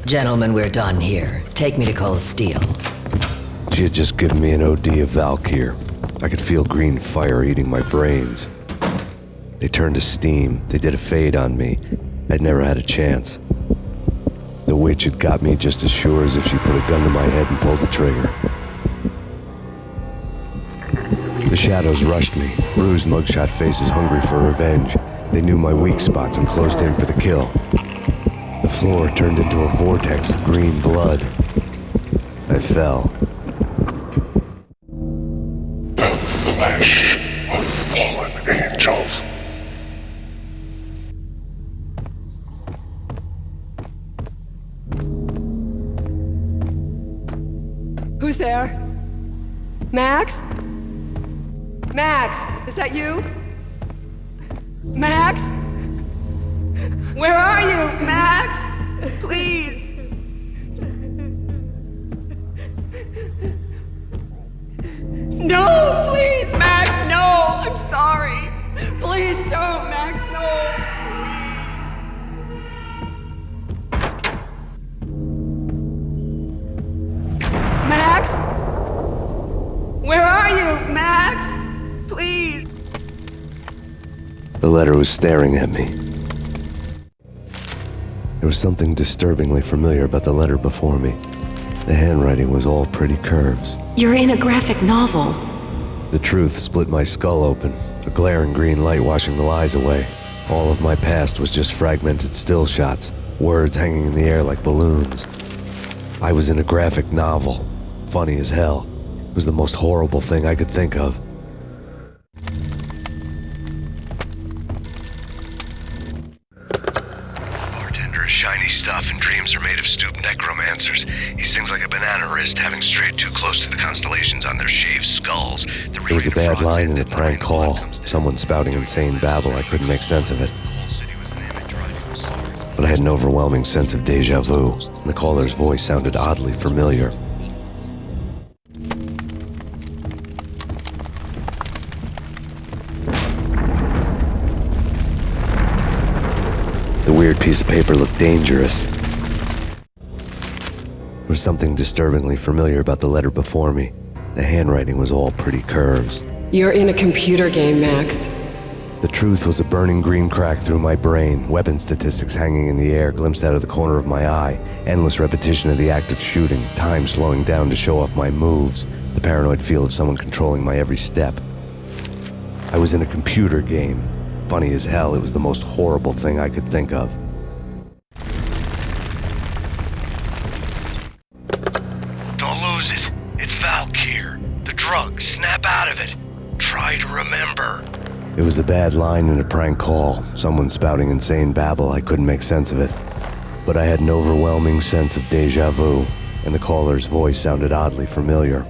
Gentlemen, we're done here. Take me to Cold Steel. She had just given me an OD of Valkyr. I could feel green fire eating my brains. They turned to steam. They did a fade on me. I'd never had a chance. The witch had got me just as sure as if she put a gun to my head and pulled the trigger. The shadows rushed me, bruised mugshot faces hungry for revenge. They knew my weak spots and closed in for the kill. The floor turned into a vortex of green blood. I fell. The flesh of fallen angels. Who's there? Max? Max, is that you? Max? Where are you, Max? Please. No, please, Max, no. I'm sorry. Please don't, Max, no. Max? Where are you, Max? Please. The letter was staring at me. There was something disturbingly familiar about the letter before me. The handwriting was all pretty curves. You're in a graphic novel. The truth split my skull open, a glaring green light washing the lies away. All of my past was just fragmented still shots, words hanging in the air like balloons. I was in a graphic novel, funny as hell. It was the most horrible thing I could think of. Shiny stuff and dreams are made of stooped necromancers. He sings like a banana wrist, having strayed too close to the constellations on their shaved skulls. There was a bad line in a prank call. Someone spouting insane babble. I couldn't make sense of it. But I had an overwhelming sense of deja vu, and the caller's voice sounded oddly familiar. The weird piece of paper looked dangerous. There was something disturbingly familiar about the letter before me. The handwriting was all pretty curves. You're in a computer game, Max. The truth was a burning green crack through my brain, weapon statistics hanging in the air, glimpsed out of the corner of my eye, endless repetition of the act of shooting, time slowing down to show off my moves, the paranoid feel of someone controlling my every step. I was in a computer game. Funny as hell, it was the most horrible thing I could think of. Don't lose it. It's Valkyr. The drug. Snap out of it. Try to remember. It was a bad line in a prank call. Someone spouting insane babble. I couldn't make sense of it. But I had an overwhelming sense of deja vu, and the caller's voice sounded oddly familiar.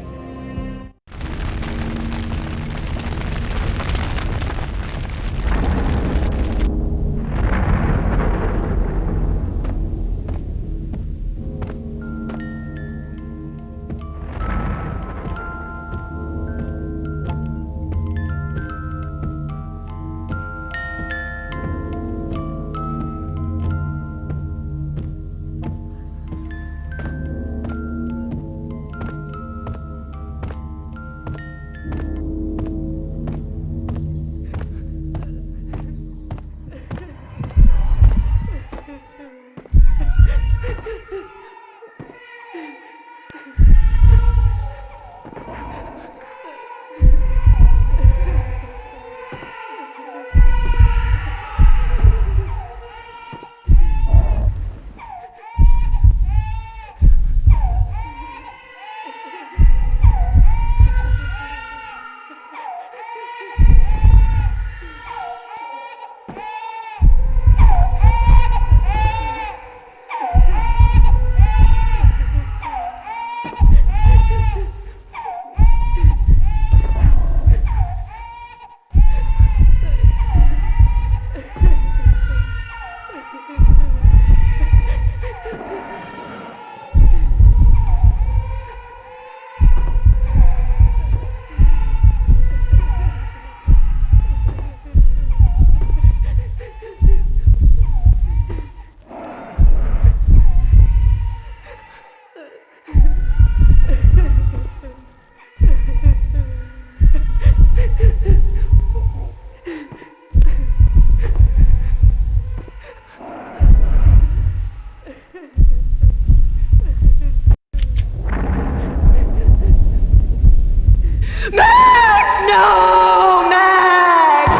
Max! No! Max!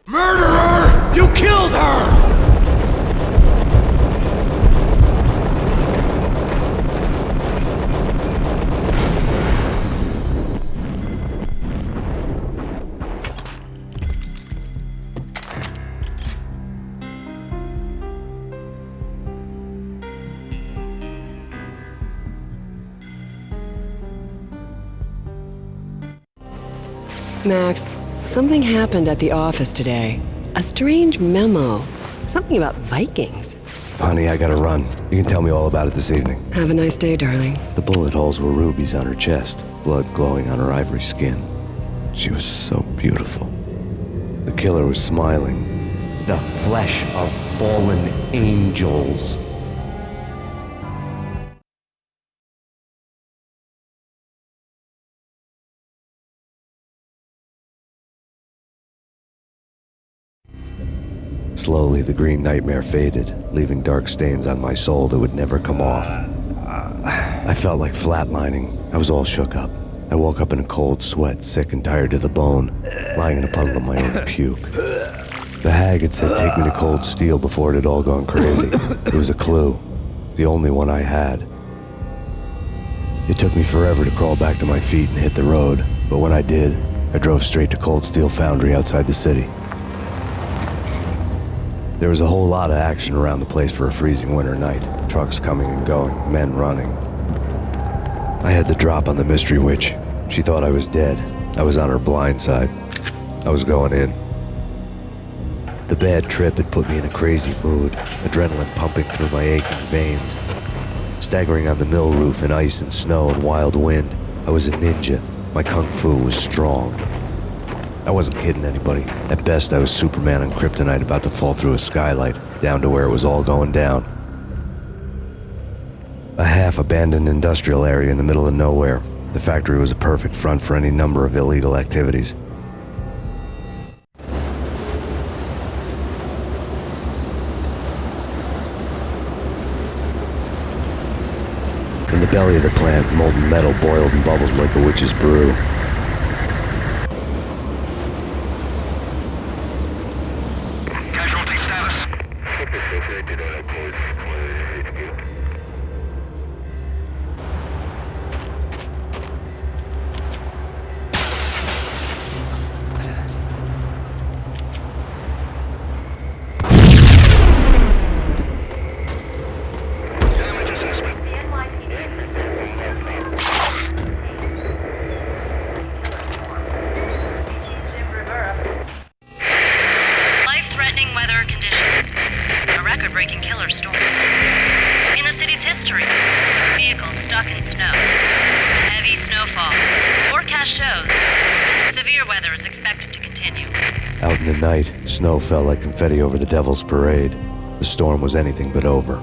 Murderer! You killed her! Max, something happened at the office today. A strange memo. Something about Vikings. Honey, I gotta run. You can tell me all about it this evening. Have a nice day, darling. The bullet holes were rubies on her chest, blood glowing on her ivory skin. She was so beautiful. The killer was smiling. The flesh of fallen angels. Slowly, the green nightmare faded, leaving dark stains on my soul that would never come off. I felt like flatlining. I was all shook up. I woke up in a cold sweat, sick and tired to the bone, lying in a puddle of my own puke. The hag had said take me to cold steel before it had all gone crazy. It was a clue, the only one I had. It took me forever to crawl back to my feet and hit the road, but when I did, I drove straight to Cold Steel Foundry outside the city. There was a whole lot of action around the place for a freezing winter night. Trucks coming and going, men running. I had the drop on the mystery witch. She thought I was dead. I was on her blind side. I was going in. The bad trip had put me in a crazy mood, adrenaline pumping through my aching veins. Staggering on the mill roof in ice and snow and wild wind, I was a ninja. My kung fu was strong. I wasn't kidding anybody. At best, I was Superman on kryptonite about to fall through a skylight, down to where it was all going down. A half-abandoned industrial area in the middle of nowhere. The factory was a perfect front for any number of illegal activities. In the belly of the plant, molten metal boiled and bubbled like a witch's brew. Out in the night, snow fell like confetti over the Devil's Parade. The storm was anything but over.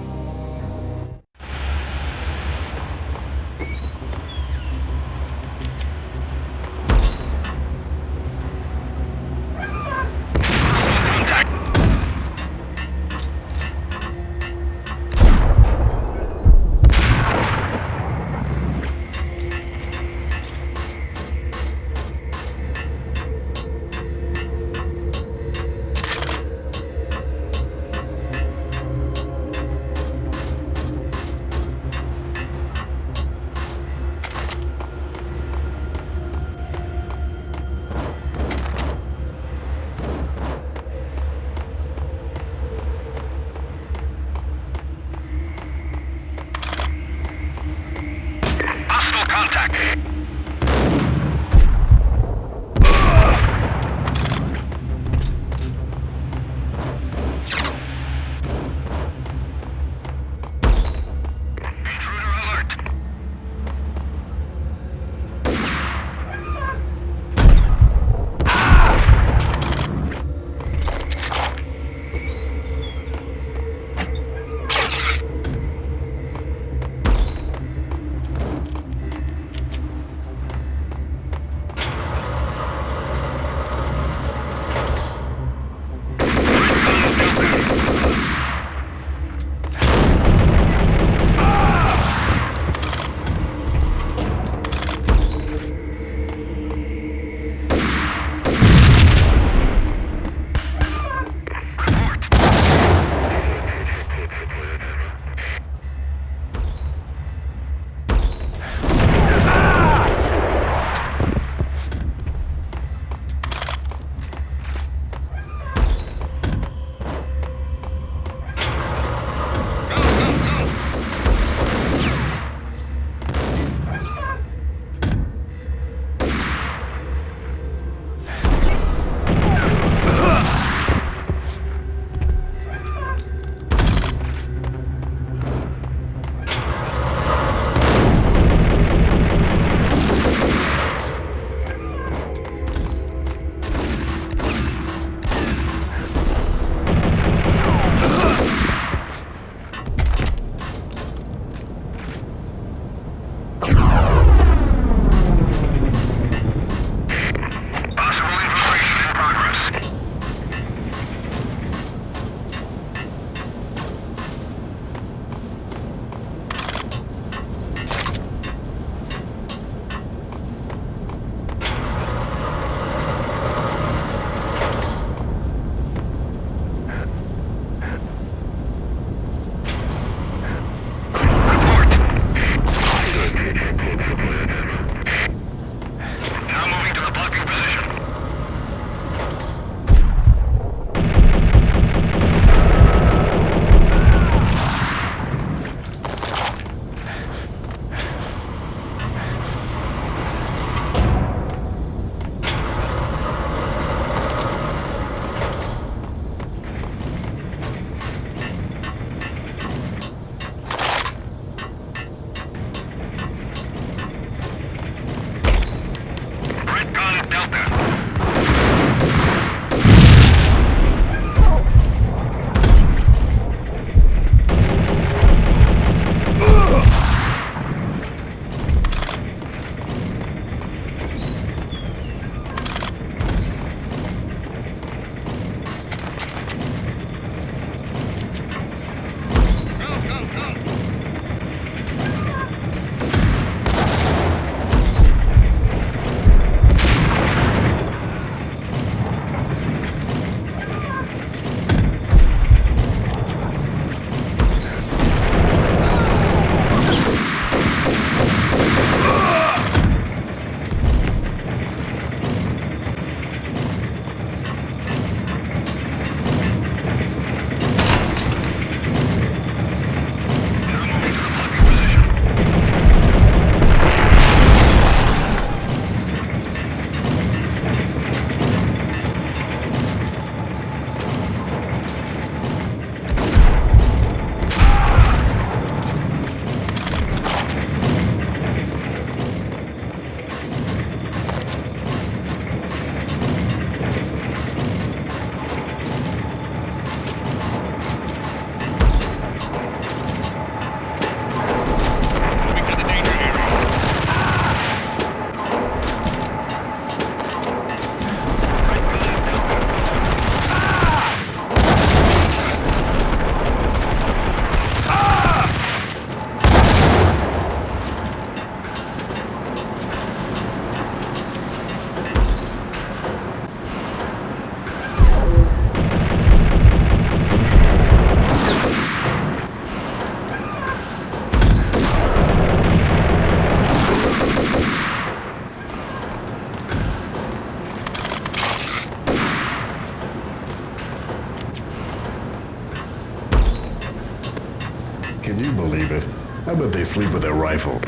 bet they sleep with their rifle.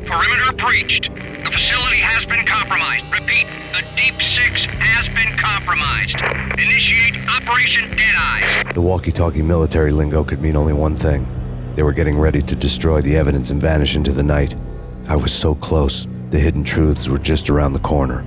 Perimeter breached. The facility has been compromised. Repeat, the Deep Six has been compromised. Initiate Operation Deadeye. The walkie-talkie military lingo could mean only one thing. They were getting ready to destroy the evidence and vanish into the night. I was so close. The hidden truths were just around the corner.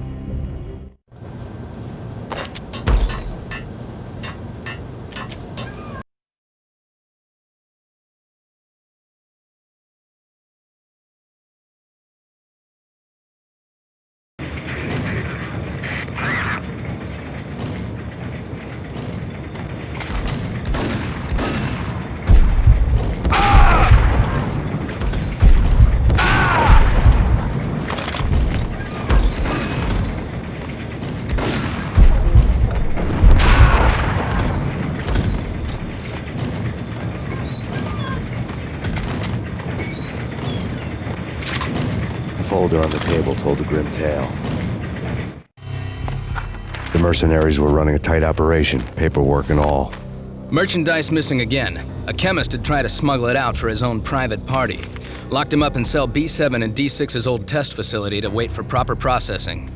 The folder on the table told a grim tale. The mercenaries were running a tight operation, paperwork and all. Merchandise missing again. A chemist had tried to smuggle it out for his own private party. Locked him up in cell B7 in D6's old test facility to wait for proper processing.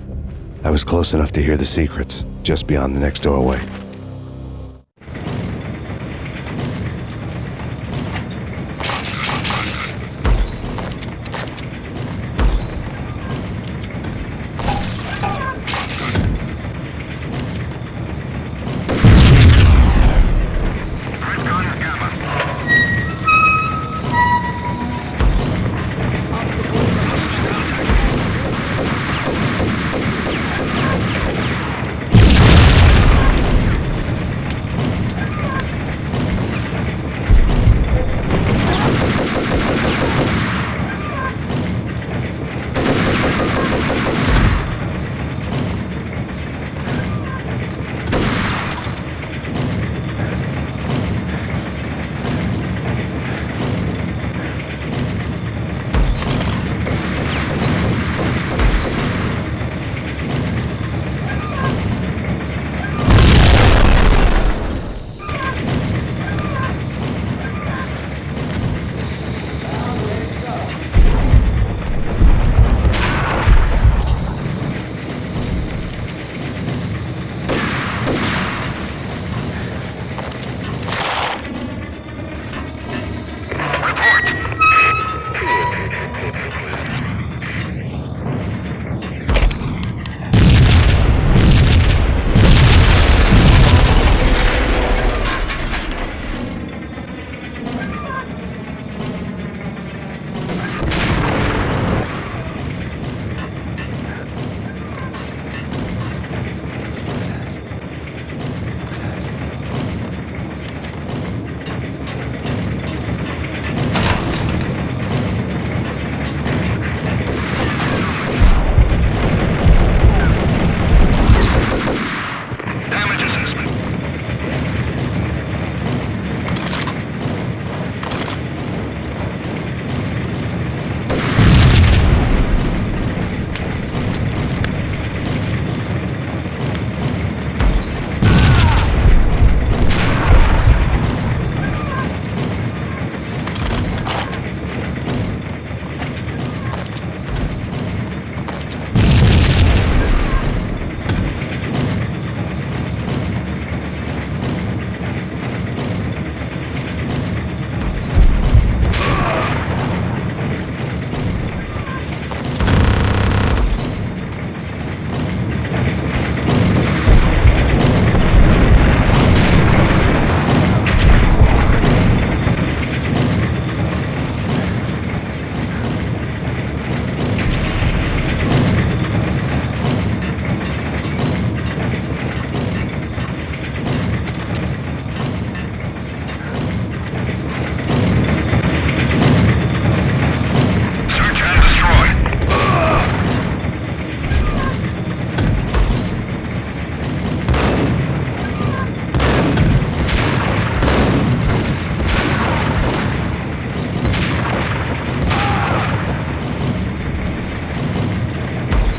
I was close enough to hear the secrets, just beyond the next doorway.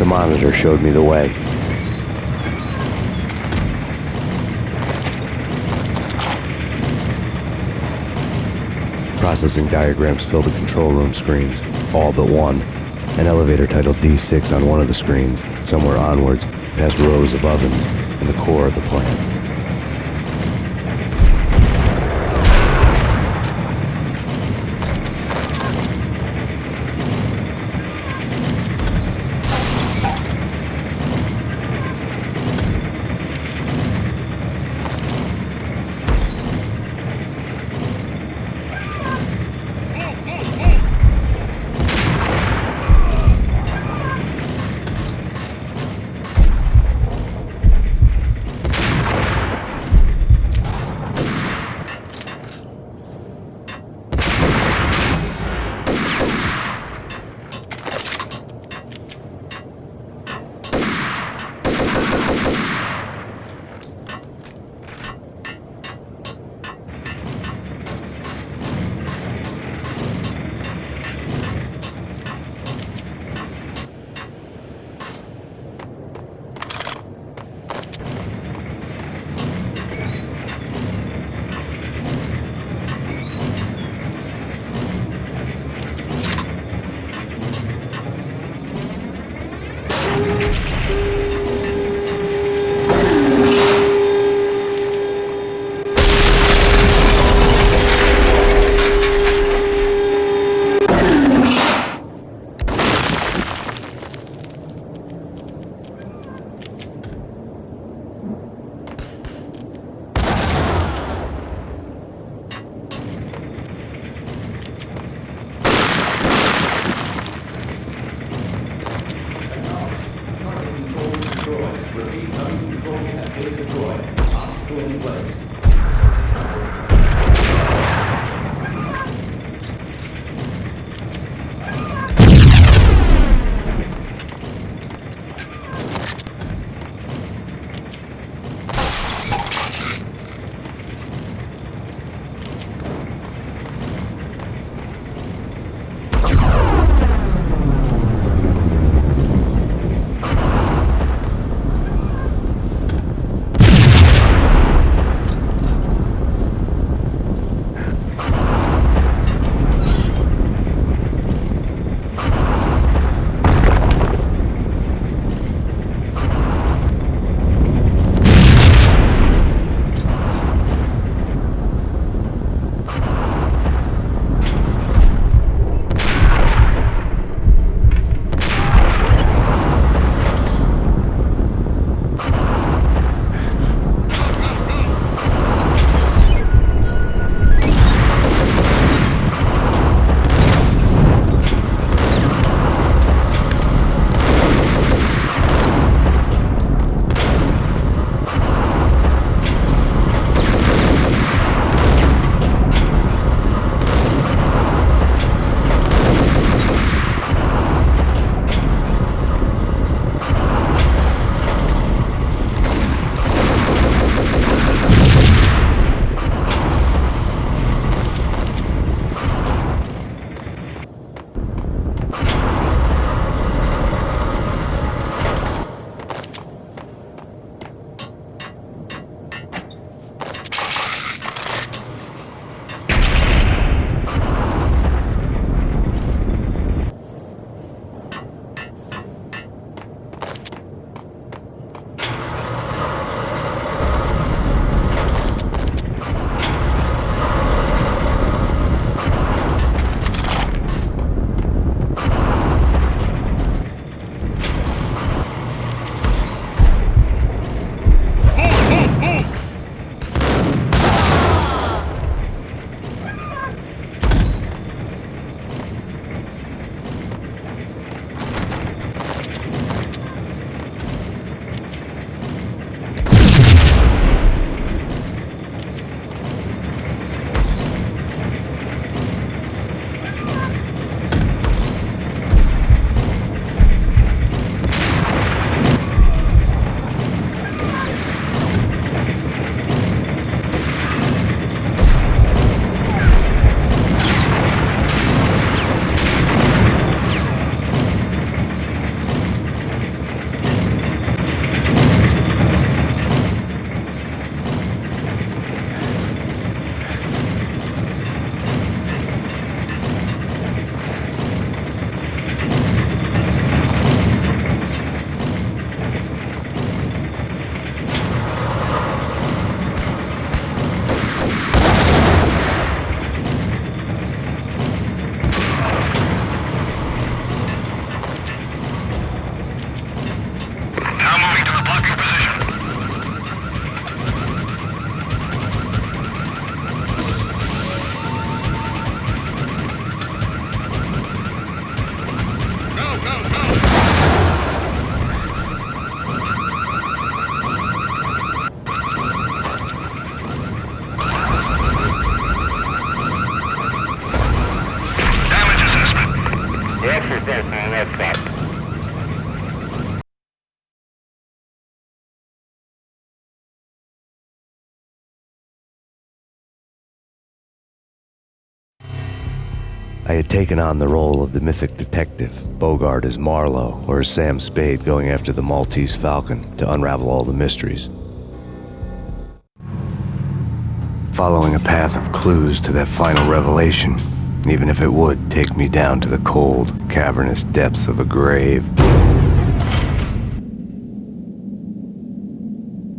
The monitor showed me the way. Processing diagrams filled the control room screens, all but one. An elevator titled D6 on one of the screens, somewhere onwards, past rows of ovens, in the core of the plant. I had taken on the role of the mythic detective, Bogart as Marlowe or as Sam Spade going after the Maltese Falcon to unravel all the mysteries. Following a path of clues to that final revelation, even if it would take me down to the cold, cavernous depths of a grave.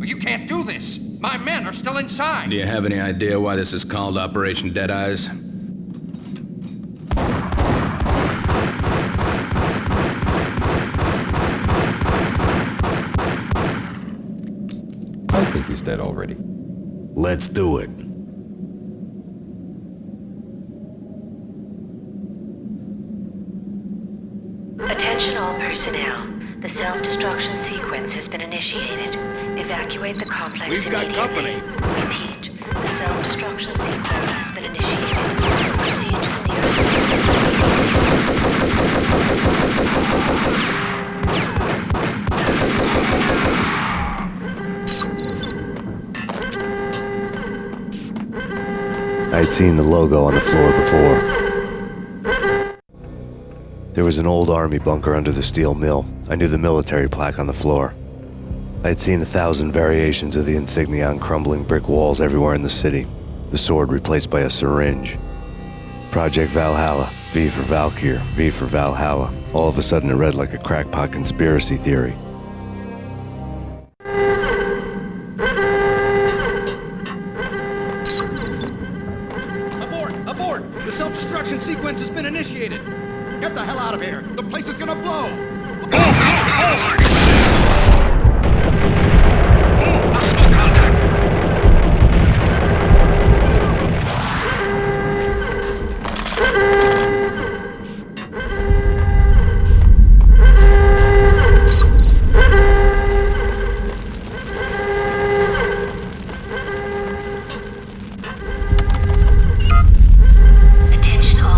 You can't do this! My men are still inside! Do you have any idea why this is called Operation Deadeyes? I think he's dead already. Let's do it. Attention all personnel. The self-destruction sequence has been initiated. Evacuate the complex We've got immediately. company. Repeat. The self-destruction sequence has been initiated. Proceed to the nearest... I'd seen the logo on the floor before. There was an old army bunker under the steel mill. I knew the military plaque on the floor. I had seen 1,000 variations of the insignia on crumbling brick walls everywhere in the city. The sword replaced by a syringe. Project Valhalla, V for Valkyr, V for Valhalla. All of a sudden it read like a crackpot conspiracy theory. Abort! The self-destruction sequence has been initiated! Get the hell out of here! The place is gonna blow!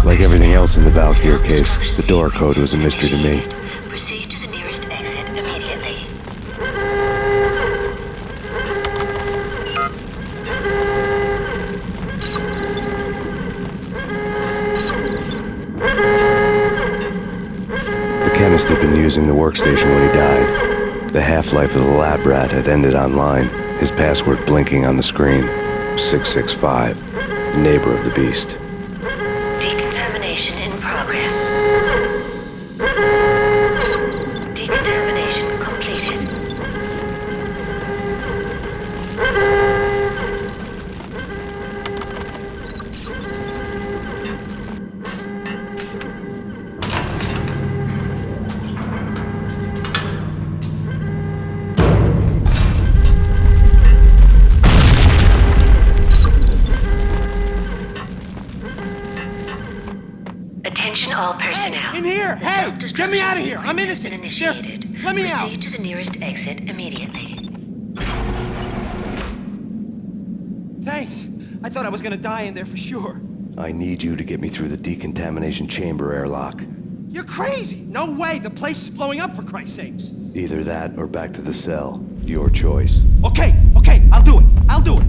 Like everything else in the Valkyr case, the door code was a mystery to me. Proceed to the nearest exit immediately. The chemist had been using the workstation when he died. The half-life of the lab rat had ended online, his password blinking on the screen. 665, neighbor of the beast. Decontamination in progress. Decontamination completed. Attention all personnel. In here! The Hey! self-destruction Get me out of here! I'm sequence has innocent! been Here, initiated. let me out! Proceed to the nearest exit immediately. Thanks! I thought I was gonna die in there for sure. I need you to get me through the decontamination chamber airlock. You're crazy! No way! The place is blowing up, for Christ's sakes! Either that or back to the cell. Your choice. Okay, I'll do it! I'll do it!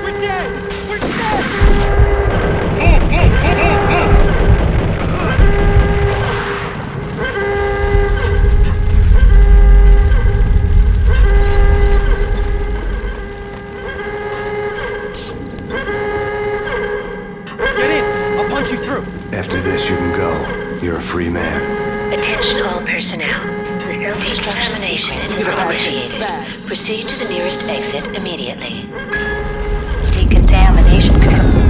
We're dead! We're dead! Get in! I'll punch you through! After this, you can go. You're a free man. Attention all personnel. The self-destruction sequence is initiated. Proceed to the nearest exit immediately. Decontamination confirmed.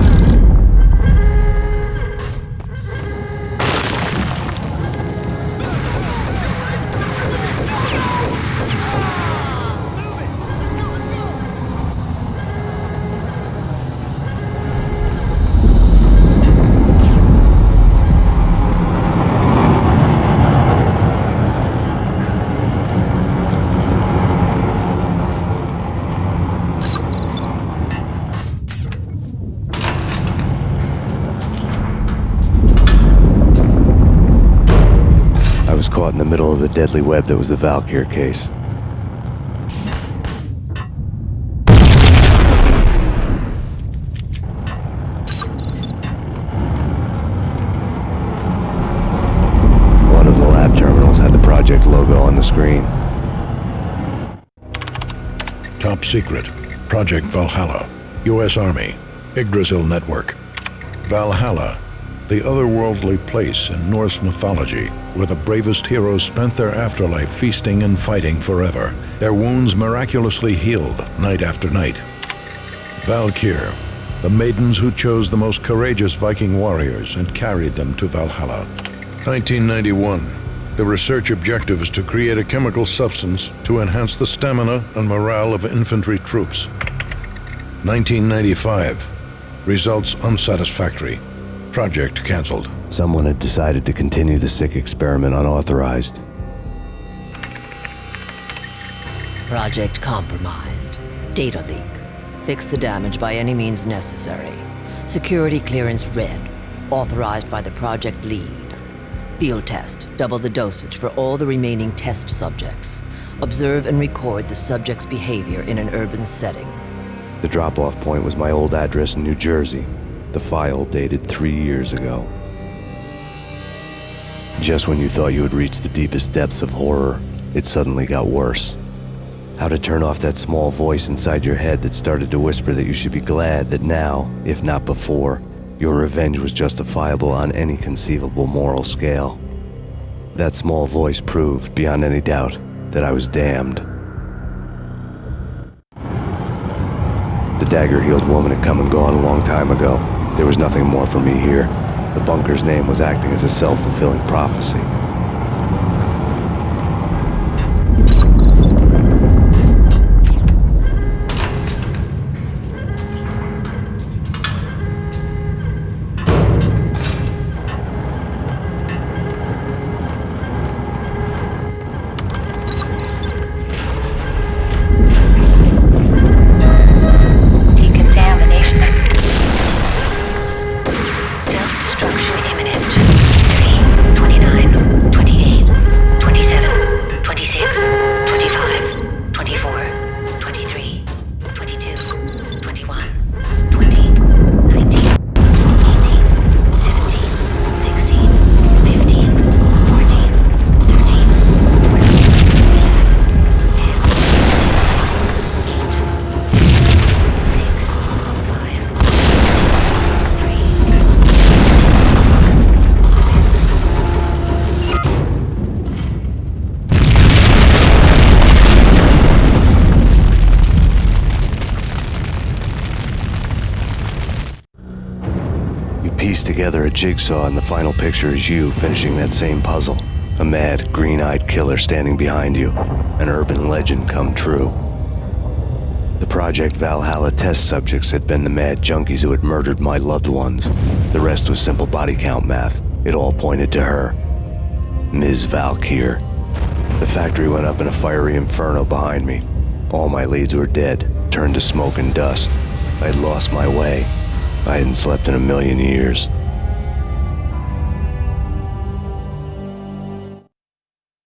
caught in the middle of the deadly web that was the Valkyr case. One of the lab terminals had the Project logo on the screen. Top secret. Project Valhalla. U.S. Army. Yggdrasil Network. Valhalla, the otherworldly place in Norse mythology where the bravest heroes spent their afterlife feasting and fighting forever, their wounds miraculously healed night after night. Valkyr, the maidens who chose the most courageous Viking warriors and carried them to Valhalla. 1991. The research objective is to create a chemical substance to enhance the stamina and morale of infantry troops. 1995. Results unsatisfactory. Project cancelled. Someone had decided to continue the sick experiment unauthorized. Project compromised. Data leak. Fix the damage by any means necessary. Security clearance red. Authorized by the project lead. Field test. Double the dosage for all the remaining test subjects. Observe and record the subject's behavior in an urban setting. The drop-off point was my old address in New Jersey. The file dated 3 years ago. Just when you thought you had reached the deepest depths of horror, it suddenly got worse. How to turn off that small voice inside your head that started to whisper that you should be glad that now, if not before, your revenge was justifiable on any conceivable moral scale. That small voice proved, beyond any doubt, that I was damned. The dagger-heeled woman had come and gone a long time ago. There was nothing more for me here. The bunker's name was acting as a self-fulfilling prophecy. Together a jigsaw, and the final picture is you finishing that same puzzle. A mad, green-eyed killer standing behind you. An urban legend come true. The Project Valhalla test subjects had been the mad junkies who had murdered my loved ones. The rest was simple body count math. It all pointed to her. Ms. Valkyr. The factory went up in a fiery inferno behind me. All my leads were dead, turned to smoke and dust. I had lost my way. I hadn't slept in a million years.